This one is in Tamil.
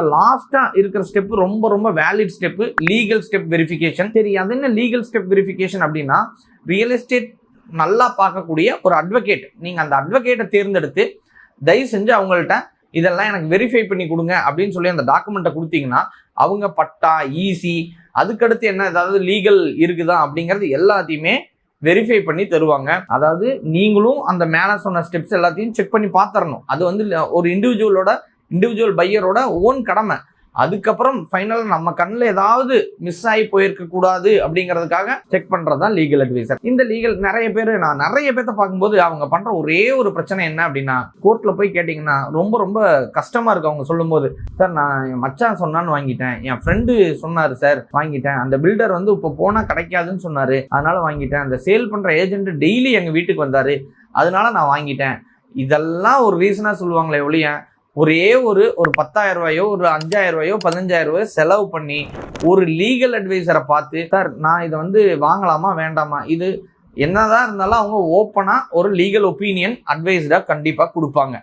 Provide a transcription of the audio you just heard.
லாஸ்டா இருக்கிற ஸ்டெப் ரொம்ப ரொம்ப valid step, legal step verification. சரி, அது என்ன லீகல் ஸ்டெப் வெரிஃபிகேஷன் அப்படின்னா, ரியல் எஸ்டேட் நல்லா பார்க்கக்கூடிய ஒரு அட்வொகேட், நீங்க அந்த அட்வொகேட்டை தேர்ந்தெடுத்து தயவு செஞ்சு அவங்கள்ட்ட இதெல்லாம் எனக்கு வெரிஃபை பண்ணி கொடுங்க அப்படின்னு சொல்லி அந்த டாக்குமெண்ட்டை கொடுத்தீங்கன்னா, அவங்க பட்டா, ஈசி, அதுக்கடுத்து என்ன ஏதாவது லீகல் இருக்குதா அப்படிங்கிறது எல்லாத்தையுமே வெரிஃபை பண்ணி தருவாங்க. அதாவது நீங்களும் அந்த மேலே சொன்ன ஸ்டெப்ஸ் எல்லாத்தையும் செக் பண்ணி பார்த்துடணும். அது வந்து ஒரு இண்டிவிஜுவல் பையரோட ஓன் கடமை. அதுக்கப்புறம் ஃபைனலாக நம்ம கண்ணில் ஏதாவது மிஸ் ஆகி போயிருக்க கூடாது அப்படிங்கிறதுக்காக செக் பண்ணுறது தான் லீகல் அட்வைசர். இந்த லீகல் நான் நிறைய பேர்த்த பார்க்கும்போது அவங்க பண்ணுற ஒரே ஒரு பிரச்சனை என்ன அப்படின்னா, கோர்ட்டில் போய் கேட்டிங்கன்னா ரொம்ப ரொம்ப கஷ்டமாக இருக்குது. அவங்க சொல்லும்போது, சார் நான் என் மச்சான் சொன்னான்னு வாங்கிட்டேன், என் ஃப்ரெண்டு சொன்னார் சார் வாங்கிட்டேன், அந்த பில்டர் வந்து இப்போ போனால் கிடைக்காதுன்னு சொன்னார் அதனால வாங்கிட்டேன், அந்த சேல் பண்ணுற ஏஜென்ட் டெய்லி எங்கள் வீட்டுக்கு வந்தார் அதனால நான் வாங்கிட்டேன். இதெல்லாம் ஒரு ரீசனாக சொல்லுவாங்களே ஒழிய, ஒரே ஒரு 10,000 ரூபாயோ ஒரு 5,000 ரூபாயோ 15,000 ரூபாயோ செலவு பண்ணி ஒரு லீகல் அட்வைசரை பார்த்து, சார் நான் இதை வந்து வாங்கலாமா வேண்டாமா, இது என்னதான் இருந்தாலும் அவங்க ஓப்பனாக ஒரு லீகல் ஒப்பீனியன் அட்வைஸ்டாக கண்டிப்பாக கொடுப்பாங்க.